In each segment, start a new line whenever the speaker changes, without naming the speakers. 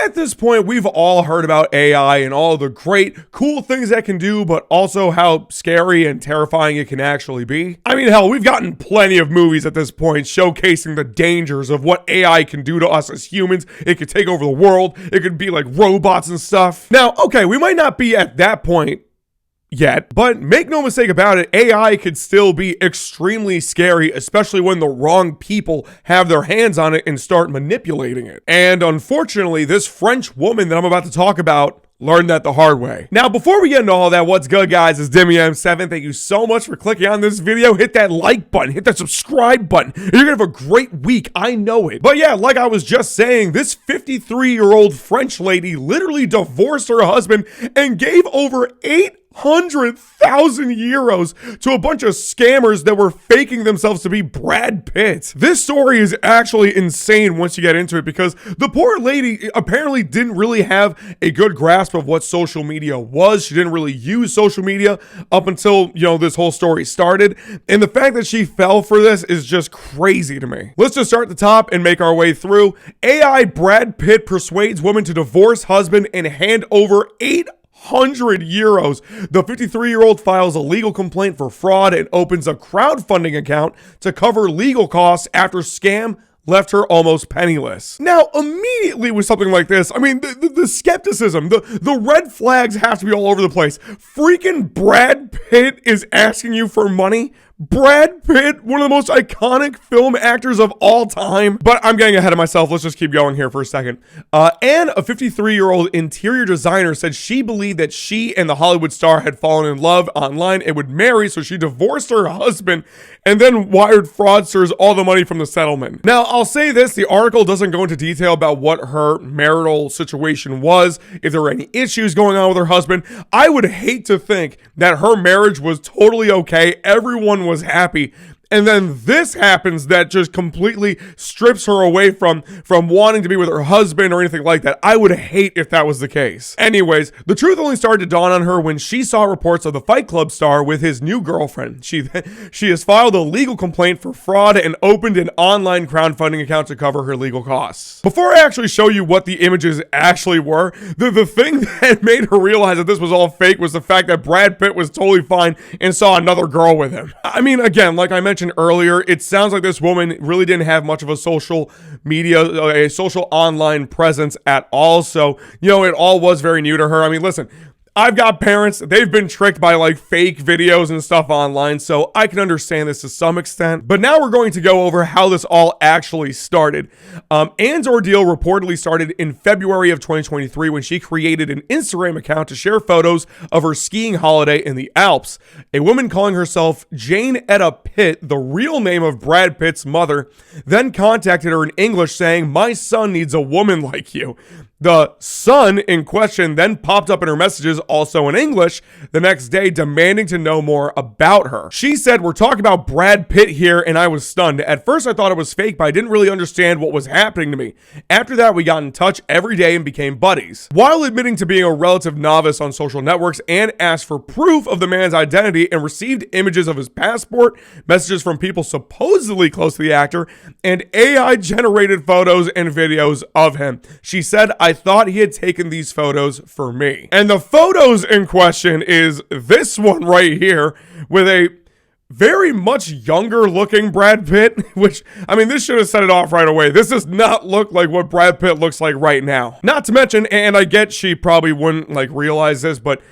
At this point, we've all heard about AI and all the great, cool things that can do, but also how scary and terrifying it can actually be. I mean, hell, we've gotten plenty of movies at this point showcasing the dangers of what AI can do to us as humans. It could take over the world. It could be like robots and stuff. Now, okay, we might not be at that point yet, but make no mistake about it, AI could still be extremely scary, especially when the wrong people have their hands on it and start manipulating it. And unfortunately, this French woman that I'm about to talk about learned that the hard way. Now, before we get into all that, what's good, guys? It's DemiM7. Thank you so much for clicking on this video. Hit that like button, hit that subscribe button. You're gonna have a great week, I know it. But yeah, like I was just saying, this 53-year-old French lady literally divorced her husband and gave over 800,000 euros to a bunch of scammers that were faking themselves to be Brad Pitt. This story is actually insane once you get into it, because the poor lady apparently didn't really have a good grasp of what social media was. She didn't really use social media up until, this whole story started. And the fact that she fell for this is just crazy to me. Let's just start at the top and make our way through. AI Brad Pitt persuades woman to divorce husband and hand over 800 euros. The 53-year-old files a legal complaint for fraud and opens a crowdfunding account to cover legal costs after scam left her almost penniless. Now, immediately with something like this, I mean, the skepticism, the red flags have to be all over the place. Freaking Brad Pitt is asking you for money. Brad Pitt, one of the most iconic film actors of all time. But I'm getting ahead of myself. Let's just keep going here for a second. Anne, a 53-year-old interior designer, said she believed that she and the Hollywood star had fallen in love online and would marry, so she divorced her husband and then wired fraudsters all the money from the settlement. Now, I'll say this, the article doesn't go into detail about what her marital situation was, if there were any issues going on with her husband. I would hate to think that her marriage was totally okay. Everyone was happy. And then this happens that just completely strips her away from wanting to be with her husband or anything like that. I would hate if that was the case. Anyways, the truth only started to dawn on her when she saw reports of the Fight Club star with his new girlfriend. She has filed a legal complaint for fraud and opened an online crowdfunding account to cover her legal costs. Before I actually show you what the images actually were, the thing that made her realize that this was all fake was the fact that Brad Pitt was totally fine and saw another girl with him. I mean, again, like I mentioned earlier, it sounds like this woman really didn't have much of a social media, a social online presence at all. So, it all was very new to her. I mean, listen, I've got parents, they've been tricked by like fake videos and stuff online, so I can understand this to some extent. But now we're going to go over how this all actually started. Anne's ordeal reportedly started in February of 2023 when she created an Instagram account to share photos of her skiing holiday in the Alps. A woman calling herself Jane Etta Pitt, the real name of Brad Pitt's mother, then contacted her in English saying, "My son needs a woman like you." The son in question then popped up in her messages, also in English, the next day demanding to know more about her. She said, "We're talking about Brad Pitt here," and I was stunned. At first I thought it was fake, but I didn't really understand what was happening to me. After that, we got in touch every day and became buddies. While admitting to being a relative novice on social networks, Anne asked for proof of the man's identity and received images of his passport, messages from people supposedly close to the actor, and AI-generated photos and videos of him. She said, "I thought he had taken these photos for me." And the photos in question is this one right here with a very much younger looking Brad Pitt, which, I mean, this should have set it off right away. This does not look like what Brad Pitt looks like right now. Not to mention, and I get she probably wouldn't realize this, but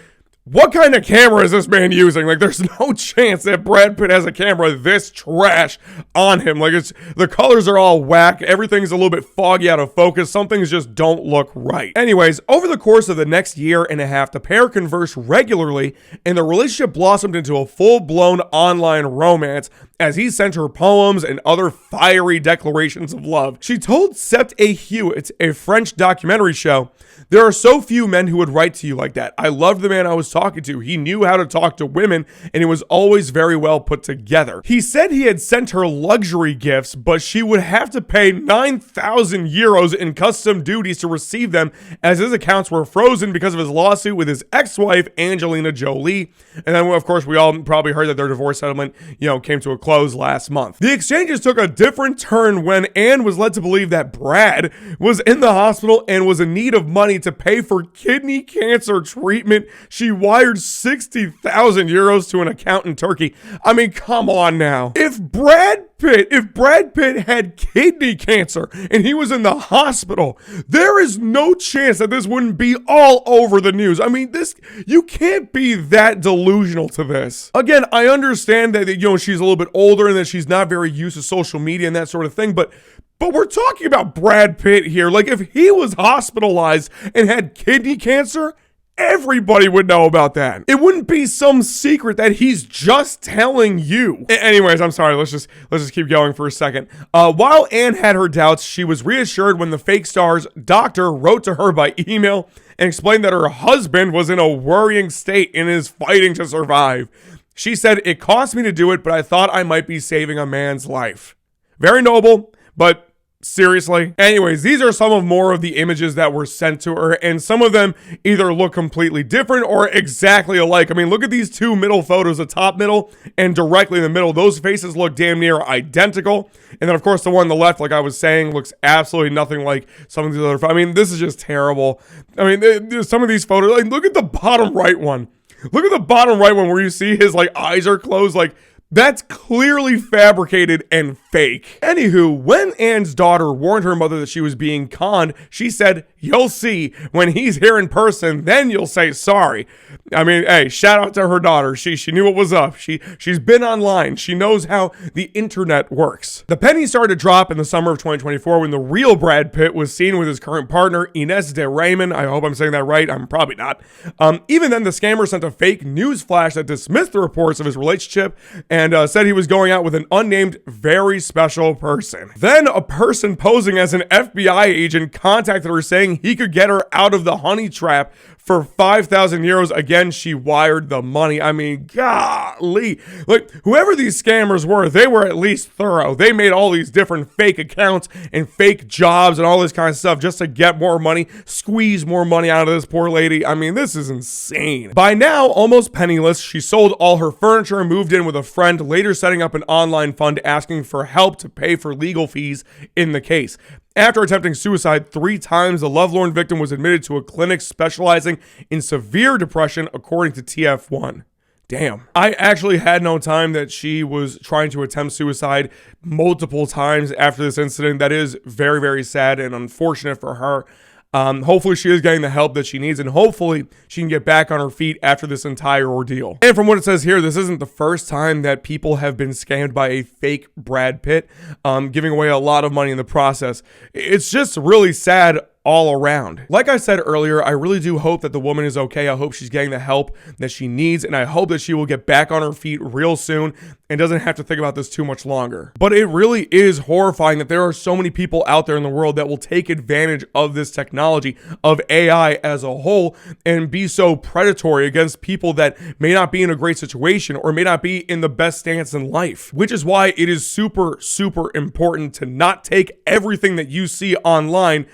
what kind of camera is this man using? There's no chance that Brad Pitt has a camera this trash on him. The colors are all whack. Everything's a little bit foggy out of focus. Some things just don't look right. Anyways, over the course of the next year and a half, the pair conversed regularly, and the relationship blossomed into a full-blown online romance as he sent her poems and other fiery declarations of love. She told Sept A. Hewitt, a French documentary show, "There are so few men who would write to you like that. I loved the man I was talking talking to. He knew how to talk to women, and it was always very well put together. He said he had sent her luxury gifts, but she would have to pay 9,000 euros in custom duties to receive them, as his accounts were frozen because of his lawsuit with his ex-wife, Angelina Jolie. And then, of course, we all probably heard that their divorce settlement, came to a close last month. The exchanges took a different turn when Anne was led to believe that Brad was in the hospital and was in need of money to pay for kidney cancer treatment. She wired 60,000 euros to an account in Turkey. I mean, come on now. If Brad Pitt had kidney cancer and he was in the hospital, there is no chance that this wouldn't be all over the news. I mean, you can't be that delusional to this. Again, I understand that, she's a little bit older and that she's not very used to social media and that sort of thing, but we're talking about Brad Pitt here. Like, if he was hospitalized and had kidney cancer, everybody would know about that. It wouldn't be some secret that he's just telling you. Anyways, I'm sorry. Let's just keep going for a second. While Anne had her doubts, she was reassured when the fake star's doctor wrote to her by email and explained that her husband was in a worrying state and is fighting to survive. She said, "It cost me to do it, but I thought I might be saving a man's life." Very noble, but seriously. Anyways, these are some of more of the images that were sent to her, and some of them either look completely different or exactly alike. I mean, look at these two middle photos, the top middle and directly in the middle. Those faces look damn near identical. And then, of course, the one on the left, like I was saying, looks absolutely nothing like some of these other. I mean, this is just terrible. I mean, some of these photos, like, look at the bottom right one. Look at the bottom right one where you see his, eyes are closed, that's clearly fabricated and fake. Anywho, when Anne's daughter warned her mother that she was being conned, she said, "You'll see. When he's here in person, then you'll say sorry." I mean, hey, shout out to her daughter. She knew what was up. She's been online. She knows how the internet works. The penny started to drop in the summer of 2024 when the real Brad Pitt was seen with his current partner, Ines de Raymond. I hope I'm saying that right. I'm probably not. Even then, the scammer sent a fake news flash that dismissed the reports of his relationship and said he was going out with an unnamed, very special person. Then a person posing as an FBI agent contacted her saying he could get her out of the honey trap for 5,000 euros. Again, she wired the money. I mean, golly. Whoever these scammers were, they were at least thorough. They made all these different fake accounts and fake jobs and all this kind of stuff just to get more money, squeeze more money out of this poor lady. I mean, this is insane. By now, almost penniless, she sold all her furniture and moved in with a friend, later setting up an online fund asking for help to pay for legal fees in the case. After attempting suicide 3 times, the lovelorn victim was admitted to a clinic specializing in severe depression, according to TF1. Damn. I actually had no time that she was trying to attempt suicide multiple times after this incident. That is very, very sad and unfortunate for her. Hopefully she is getting the help that she needs, and hopefully she can get back on her feet after this entire ordeal. And from what it says here, this isn't the first time that people have been scammed by a fake Brad Pitt, giving away a lot of money in the process. It's just really sad all around. Like I said earlier, I really do hope that the woman is okay. I hope she's getting the help that she needs, and I hope that she will get back on her feet real soon and doesn't have to think about this too much longer. But it really is horrifying that there are so many people out there in the world that will take advantage of this technology, of AI as a whole, and be so predatory against people that may not be in a great situation or may not be in the best stance in life. Which is why it is super, super important to not take everything that you see online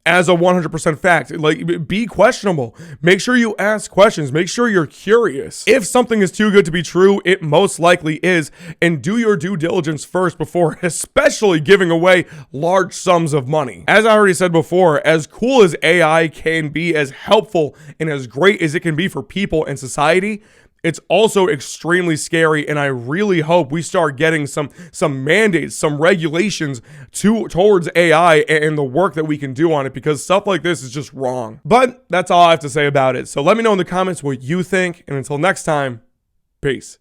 as a 100% fact. Be questionable. Make sure you ask questions. Make sure you're curious. If something is too good to be true, it most likely is, and do your due diligence first before especially giving away large sums of money. As I already said before, as cool as AI can be, as helpful and as great as it can be for people and society, it's also extremely scary, and I really hope we start getting some mandates, some regulations towards AI and the work that we can do on it, because stuff like this is just wrong. But that's all I have to say about it. So let me know in the comments what you think, and until next time, peace.